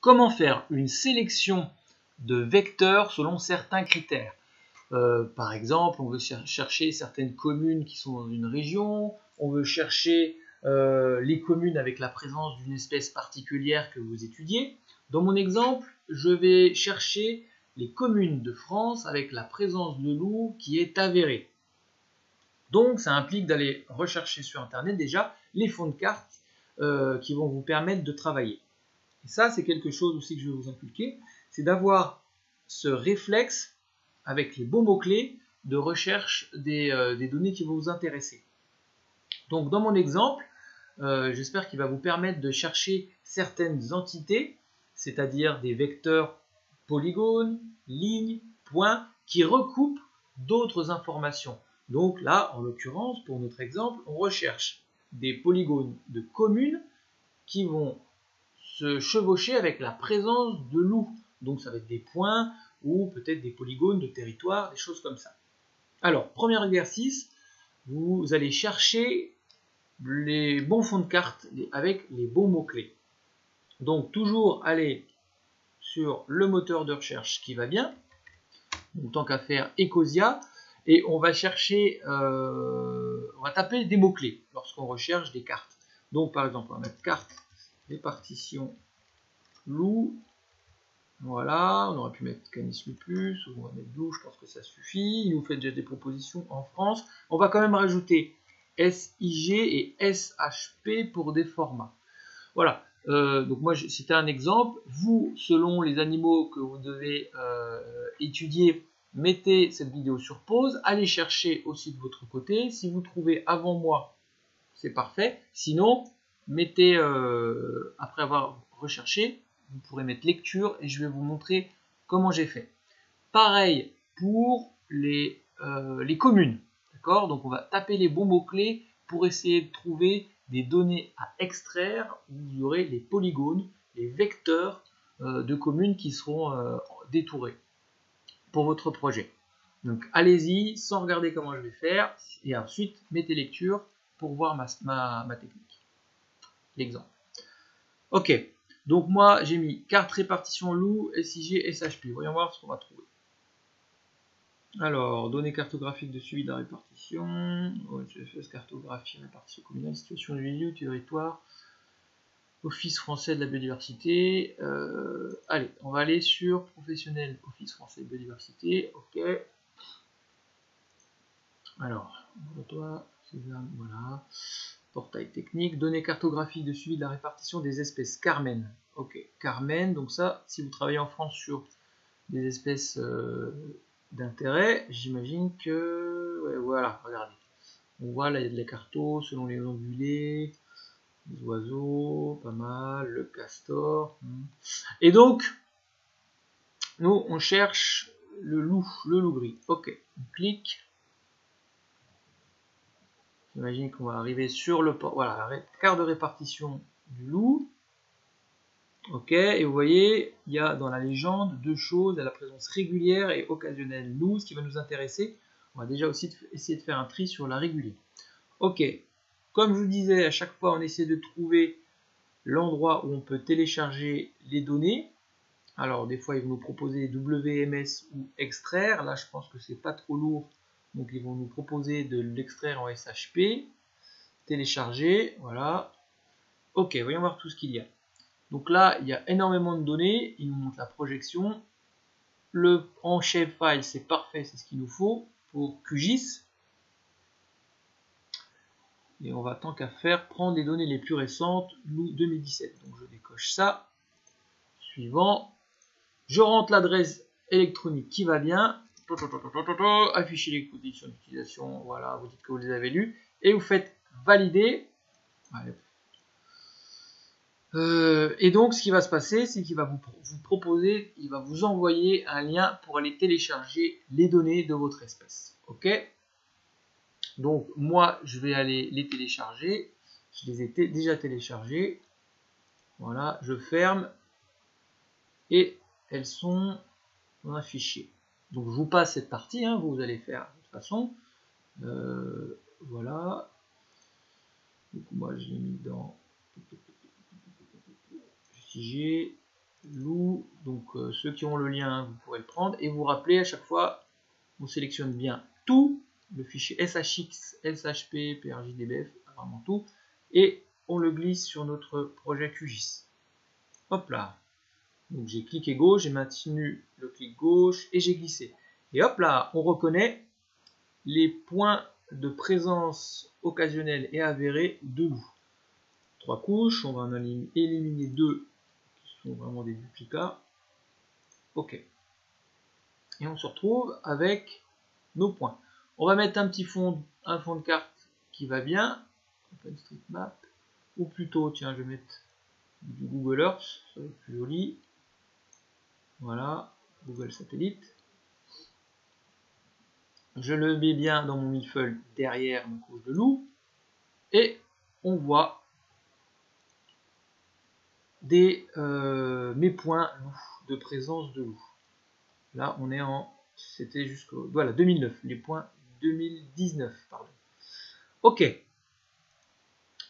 comment faire une sélection de vecteurs selon certains critères. Par exemple, on veut chercher certaines communes qui sont dans une région, on veut chercher les communes avec la présence d'une espèce particulière que vous étudiez. Dans mon exemple, je vais chercher les communes de France avec la présence de loups qui est avérée. Donc ça implique d'aller rechercher sur Internet déjà les fonds de cartes qui vont vous permettre de travailler. Et ça, c'est quelque chose aussi que je vais vous inculquer, c'est d'avoir ce réflexe avec les bons mots-clés de recherche des données qui vont vous intéresser. Donc dans mon exemple, j'espère qu'il va vous permettre de chercher certaines entités, c'est-à-dire des vecteurs polygones, lignes, points, qui recoupent d'autres informations. Donc là, en l'occurrence, pour notre exemple, on recherche des polygones de communes qui vont se chevaucher avec la présence de loups. Donc ça va être des points ou peut-être des polygones de territoire, des choses comme ça. Alors, premier exercice, vous allez chercher les bons fonds de carte avec les bons mots-clés. Donc toujours aller sur le moteur de recherche qui va bien, donc tant qu'à faire Ecosia, et on va chercher, on va taper des mots-clés lorsqu'on recherche des cartes. Donc par exemple, on va mettre carte répartition loup. Voilà, on aurait pu mettre Canis lupus, ou on va mettre loup, je pense que ça suffit. Il nous fait déjà des propositions en France. On va quand même rajouter SIG et SHP pour des formats. Voilà, donc moi c'était un exemple. Vous, selon les animaux que vous devez étudier, mettez cette vidéo sur pause, allez chercher aussi de votre côté. Si vous trouvez avant moi, c'est parfait. Sinon, mettez, après avoir recherché, vous pourrez mettre lecture et je vais vous montrer comment j'ai fait. Pareil pour les communes. D'accord? Donc on va taper les bons mots-clés pour essayer de trouver des données à extraire où vous aurez les polygones, les vecteurs de communes qui seront détourés pour votre projet. Donc allez-y sans regarder comment je vais faire et ensuite mettez lecture pour voir ma technique. L'exemple. Ok, donc moi j'ai mis carte répartition loup, SIG, SHP. Voyons voir ce qu'on va trouver. Alors, données cartographiques de suivi de la répartition, ONCFS, cartographie, répartition communale, situation du lieu, territoire, Office français de la biodiversité. Allez, on va aller sur professionnel, Office français de biodiversité. Ok. Alors, toi, voilà. Portail technique, données cartographiques de suivi de la répartition des espèces Carmen. Ok, Carmen, donc ça, si vous travaillez en France sur des espèces d'intérêt, j'imagine que... Ouais, voilà, regardez. On voit là, il y a de l'écartot selon les ongulés, les oiseaux, pas mal, le castor. Et donc, nous, on cherche le loup gris. Ok, on clique. J'imagine qu'on va arriver sur le port. Voilà, la carte de répartition du loup. Ok, et vous voyez, il y a dans la légende deux choses, il y a la présence régulière et occasionnelle. Nous, ce qui va nous intéresser, on va déjà aussi essayer de faire un tri sur la régulière. Ok, comme je vous disais, à chaque fois, on essaie de trouver l'endroit où on peut télécharger les données. Alors, des fois, ils vont nous proposer WMS ou extraire. Là, je pense que c'est pas trop lourd. Donc, ils vont nous proposer de l'extraire en SHP. Télécharger, voilà. Ok, voyons voir tout ce qu'il y a. Donc là, il y a énormément de données. Il nous montre la projection. En shapefile, c'est parfait, c'est ce qu'il nous faut pour QGIS. Et on va, tant qu'à faire, prendre les données les plus récentes, Loup 2017. Donc je décoche ça. Suivant. Je rentre l'adresse électronique qui va bien. Afficher les conditions d'utilisation. Voilà, vous dites que vous les avez lues. Et vous faites valider. Allez. Et donc, ce qui va se passer, c'est qu'il va vous proposer, il va vous envoyer un lien pour aller télécharger les données de votre espèce. Ok? Donc, moi, je vais aller les télécharger. Je les ai déjà téléchargées. Voilà, je ferme. Et elles sont dans un fichier. Donc, je vous passe cette partie. Hein, vous allez faire de toute façon. Voilà. Donc, moi, je l'ai mis dans... SIG, loup, donc ceux qui ont le lien, vous pourrez le prendre, et vous rappelez à chaque fois, on sélectionne bien tout, le fichier SHX, SHP, PRJDBF, vraiment tout, et on le glisse sur notre projet QGIS. Hop là. Donc j'ai cliqué gauche, j'ai maintenu le clic gauche et j'ai glissé. Et hop là, on reconnaît les points de présence occasionnelle et avérée de loup. 3 couches, on va en éliminer 2 qui sont vraiment des duplicats. Ok. Et on se retrouve avec nos points. On va mettre un fond de carte qui va bien. OpenStreetMap. Ou plutôt, tiens, je vais mettre du Google Earth, ça va être plus joli. Voilà, Google Satellite. Je le mets bien dans mon millefeuille derrière ma couche de loup. Et on voit mes points de présence de loup. Là, on est c'était jusqu'au, voilà, 2009, les points 2019, pardon. Ok.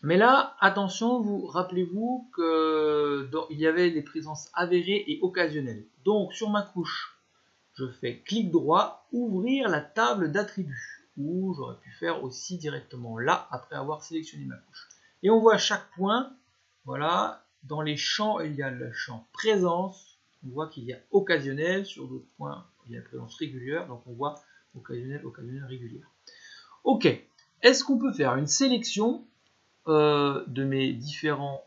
Mais là, attention, rappelez-vous qu'il y avait des présences avérées et occasionnelles. Donc, sur ma couche, je fais clic droit, ouvrir la table d'attributs, ou j'aurais pu faire aussi directement là, après avoir sélectionné ma couche. Et on voit chaque point, voilà, dans les champs, il y a le champ présence, on voit qu'il y a occasionnel, sur d'autres points, il y a présence régulière, donc on voit occasionnel, occasionnel, régulière. Ok, est-ce qu'on peut faire une sélection de mes différents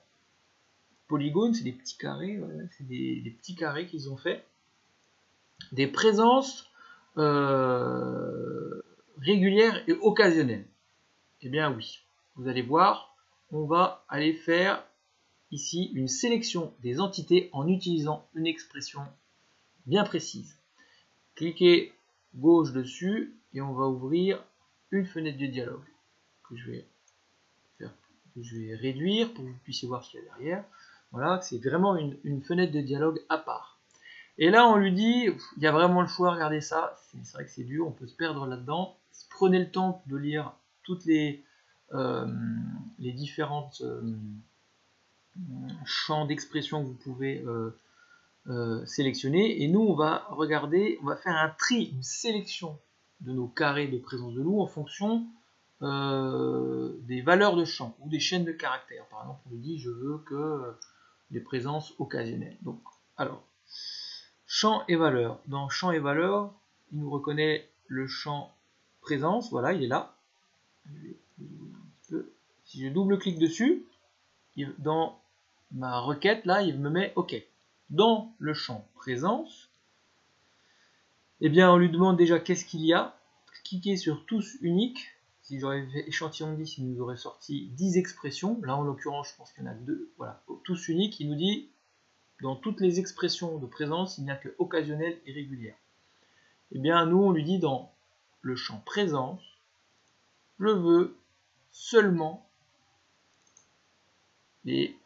polygones, c'est des petits carrés, voilà, c'est des petits carrés qu'ils ont fait, des présences régulières et occasionnelles? Eh bien oui, vous allez voir, on va aller faire ici une sélection des entités en utilisant une expression bien précise. Cliquez gauche dessus et on va ouvrir une fenêtre de dialogue que je vais réduire pour que vous puissiez voir ce qu'il y a derrière. Voilà, c'est vraiment une fenêtre de dialogue à part. Et là, on lui dit, il y a vraiment le choix, regardez ça, c'est vrai que c'est dur, on peut se perdre là-dedans. Prenez le temps de lire toutes les différentes champs d'expression que vous pouvez sélectionner. Et nous, on va regarder, on va faire un tri, une sélection de nos carrés de présence de loup en fonction des valeurs de champ ou des chaînes de caractères. Par exemple, on lui dit, je veux que les présences occasionnelles. Donc, alors, champ et valeur. Dans champ et valeur, il nous reconnaît le champ présence. Voilà, il est là. Si je double-clique dessus, dans ma requête, là, il me met OK. Dans le champ présence, eh bien, on lui demande déjà qu'est-ce qu'il y a. Cliquez sur tous uniques. Si j'aurais fait échantillon 10, il nous aurait sorti 10 expressions. Là, en l'occurrence, je pense qu'il y en a 2. Voilà, tous uniques, il nous dit dans toutes les expressions de présence, il n'y a que occasionnelle et régulière. Eh bien, nous, on lui dit dans le champ présence, je veux seulement les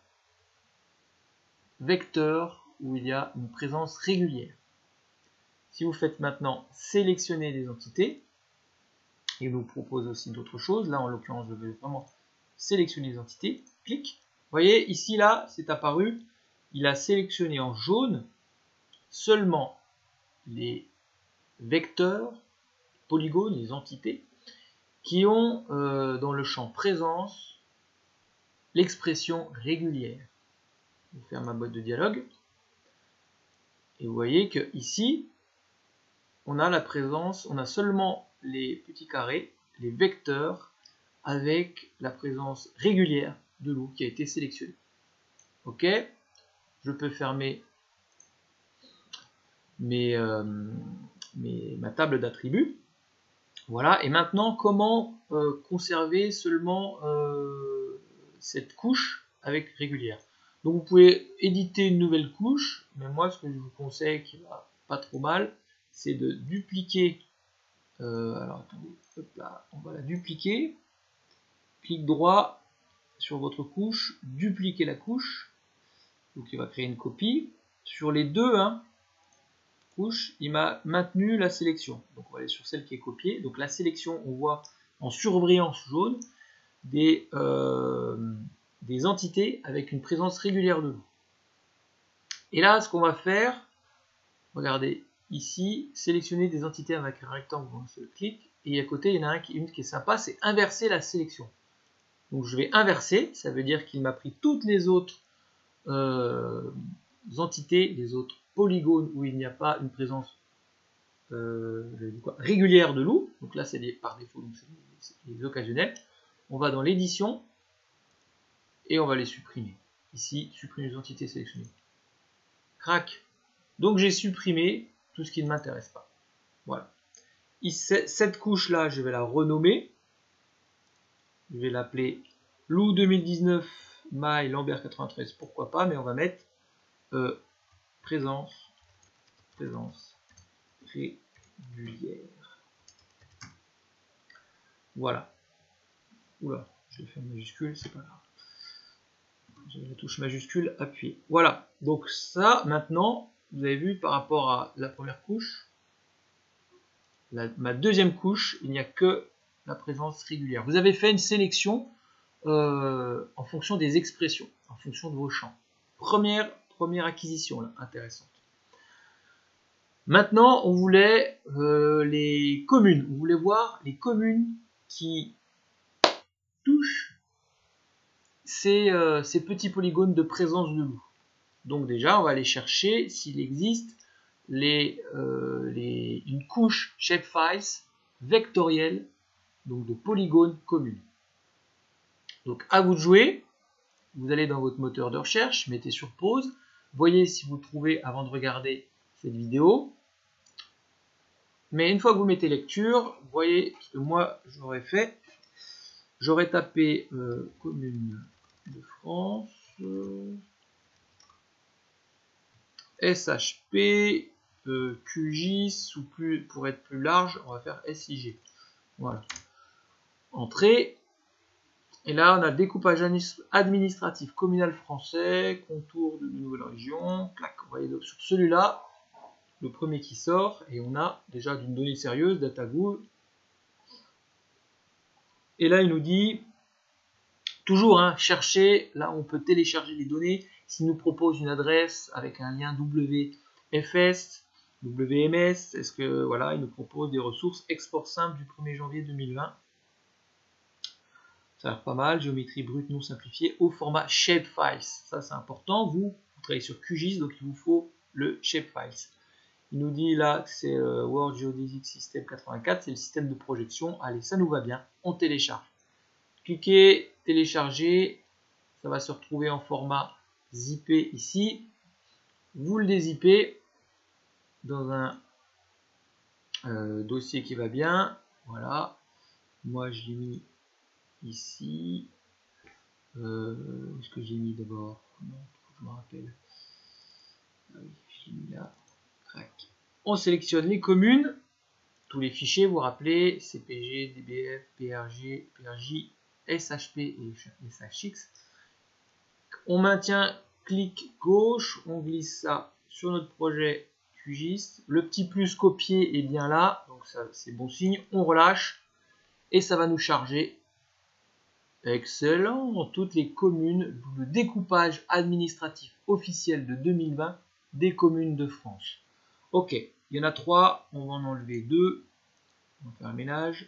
vecteurs où il y a une présence régulière. Si vous faites maintenant sélectionner des entités, il vous propose aussi d'autres choses. Là, en l'occurrence, je vais vraiment sélectionner les entités. Clic. Vous voyez, ici, là, c'est apparu. Il a sélectionné en jaune seulement les vecteurs, polygones, les entités, qui ont dans le champ présence l'expression régulière. Je vais faire ma boîte de dialogue. Et vous voyez que ici, on a la présence, on a seulement les petits carrés, les vecteurs, avec la présence régulière de loup qui a été sélectionnée. Ok, je peux fermer ma table d'attributs. Voilà, et maintenant, comment conserver seulement cette couche avec régulière? Donc vous pouvez éditer une nouvelle couche, mais moi ce que je vous conseille, qui va pas trop mal, c'est de dupliquer, alors attendez, hop là, on va la dupliquer, clic droit sur votre couche, dupliquer la couche, donc il va créer une copie, sur les deux couches, il m'a maintenu la sélection, donc on va aller sur celle qui est copiée, donc la sélection, on voit en surbrillance jaune, des entités avec une présence régulière de loup. Et là, ce qu'on va faire, regardez ici, sélectionner des entités avec un rectangle, on se clique, et à côté, il y en a une qui est sympa, c'est inverser la sélection. Donc je vais inverser, ça veut dire qu'il m'a pris toutes les autres entités, les autres polygones où il n'y a pas une présence régulière de loup. Donc là, c'est par défaut, donc c'est les occasionnels. On va dans l'édition et on va les supprimer. Ici, supprimer les entités sélectionnées. Crac. Donc j'ai supprimé tout ce qui ne m'intéresse pas. Voilà. Cette couche-là, je vais la renommer. Je vais l'appeler Loup 2019, Maille, Lambert 93, pourquoi pas, mais on va mettre présence régulière. Voilà. Oula, je l'ai fait en majuscule, c'est pas grave. J'ai la touche majuscule appuyée. Voilà. Donc ça, maintenant, vous avez vu par rapport à la première couche, ma deuxième couche, il n'y a que la présence régulière. Vous avez fait une sélection en fonction des expressions, en fonction de vos champs. Première acquisition, là, intéressante. Maintenant, on voulait les communes. On voulait voir les communes qui touchent ces petits polygones de présence de loup. Donc déjà, on va aller chercher s'il existe une couche shapefiles vectorielle, donc de polygones communes. Donc à vous de jouer. Vous allez dans votre moteur de recherche, mettez sur pause, voyez si vous trouvez avant de regarder cette vidéo. Mais une fois que vous mettez lecture, voyez ce que moi j'aurais tapé commune de France, SHP, QGIS, ou plus, pour être plus large, on va faire SIG. Voilà. Entrée. Et là, on a découpage administratif communal français, contour de nouvelle région. Clac, vous voyez sur celui-là, le premier qui sort, et on a déjà d'une donnée sérieuse, DataGoul. Et là, il nous dit, toujours, hein, chercher, là, on peut télécharger les données. S'il nous propose une adresse avec un lien WFS, WMS, est-ce que, voilà, il nous propose des ressources export simple du 1er janvier 2020. Ça a l'air pas mal, géométrie brute non simplifiée au format shapefiles. Ça c'est important, vous travaillez sur QGIS, donc il vous faut le shapefiles. Il nous dit là que c'est World Geodesic System 84, c'est le système de projection. Allez, ça nous va bien, on télécharge. Cliquez, télécharger, ça va se retrouver en format zippé ici. Vous le dézippez dans un dossier qui va bien. Voilà, moi je l'ai mis ici. Est-ce que j'ai mis d'abord? Non, faut que je me rappelle. Ah oui, je l'ai mis là. Crac. On sélectionne les communes, tous les fichiers, vous vous rappelez, CPG, DBF, PRG, PRJ, SHP et SHX. On maintient clic gauche, on glisse ça sur notre projet QGIS. Le petit plus copié est bien là, donc ça c'est bon signe. On relâche et ça va nous charger. Excellent, toutes les communes, le découpage administratif officiel de 2020 des communes de France. Ok, il y en a 3, on va en enlever 2. On va faire un ménage.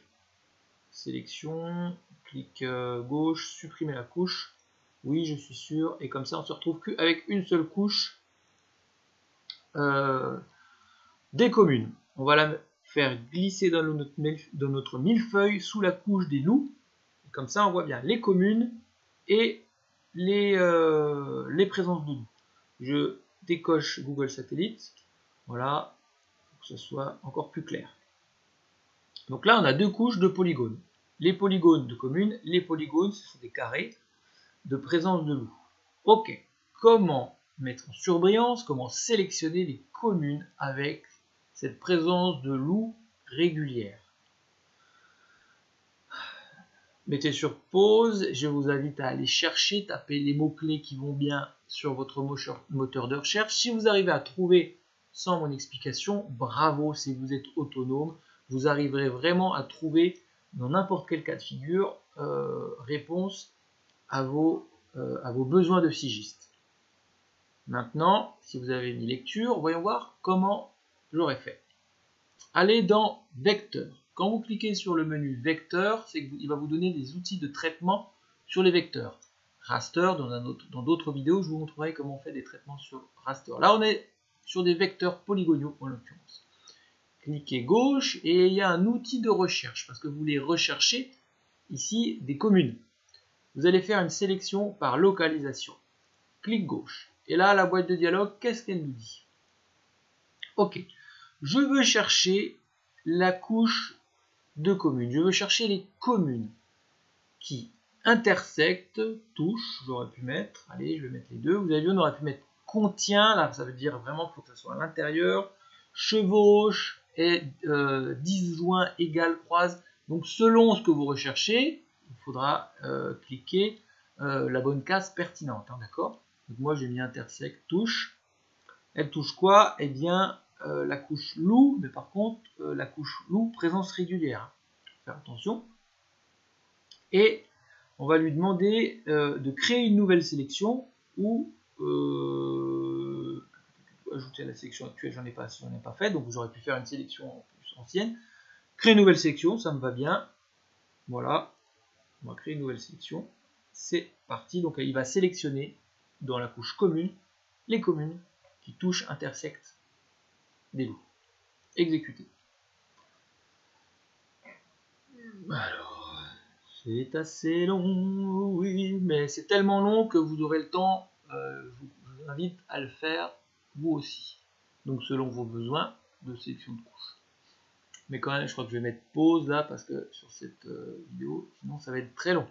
Sélection, clic gauche, supprimer la couche. Oui, je suis sûr. Et comme ça, on se retrouve qu'avec une seule couche des communes. On va la faire glisser dans notre millefeuille sous la couche des loups. Comme ça, on voit bien les communes et les présences de loups. Je décoche Google Satellite. Voilà, pour que ce soit encore plus clair. Donc là, on a deux couches de polygones. Les polygones de communes, les polygones, ce sont des carrés de présence de loups. Ok, comment mettre en surbrillance, comment sélectionner les communes avec cette présence de loups régulière? Mettez sur pause, je vous invite à aller chercher, taper les mots-clés qui vont bien sur votre moteur de recherche. Si vous arrivez à trouver sans mon explication, bravo, si vous êtes autonome, vous arriverez vraiment à trouver dans n'importe quel cas de figure réponse à vos besoins de sigiste. Maintenant, si vous avez mis lecture, voyons voir comment j'aurais fait. Allez dans vecteur. Quand vous cliquez sur le menu vecteur, c'est qu'il va vous donner des outils de traitement sur les vecteurs. Raster, dans d'autres vidéos, je vous montrerai comment on fait des traitements sur raster. Là, on est sur des vecteurs polygonaux en l'occurrence. Cliquez gauche et il y a un outil de recherche parce que vous voulez rechercher ici des communes. Vous allez faire une sélection par localisation. Clic gauche. Et là, la boîte de dialogue, qu'est-ce qu'elle nous dit? Ok, je veux chercher la couche de communes. Je veux chercher les communes qui intersectent, touchent, j'aurais pu mettre, allez, je vais mettre les deux. Vous avez vu, on aurait pu mettre contient, là, ça veut dire vraiment qu'il faut que ça soit à l'intérieur, chevauche et disjoint, égale, croise. Donc, selon ce que vous recherchez, il faudra cliquer la bonne case pertinente, hein, d'accord? Donc moi j'ai mis intersect touche. Elle touche quoi? Eh bien la couche loup, mais par contre la couche loup présence régulière. Faire attention. Et on va lui demander de créer une nouvelle sélection ou ajouter à la sélection actuelle, j'en ai pas fait, donc j'aurais pu faire une sélection plus ancienne. Créer une nouvelle sélection, ça me va bien. Voilà, on va créer une nouvelle sélection. C'est parti, donc il va sélectionner dans la couche commune, les communes qui touchent, intersectent des loups. Exécuter. Alors, c'est assez long, oui, mais c'est tellement long que vous aurez le temps, je vous invite à le faire vous aussi. Donc selon vos besoins de sélection de couches. Mais quand même, je crois que je vais mettre pause là, parce que sur cette vidéo, sinon ça va être très long.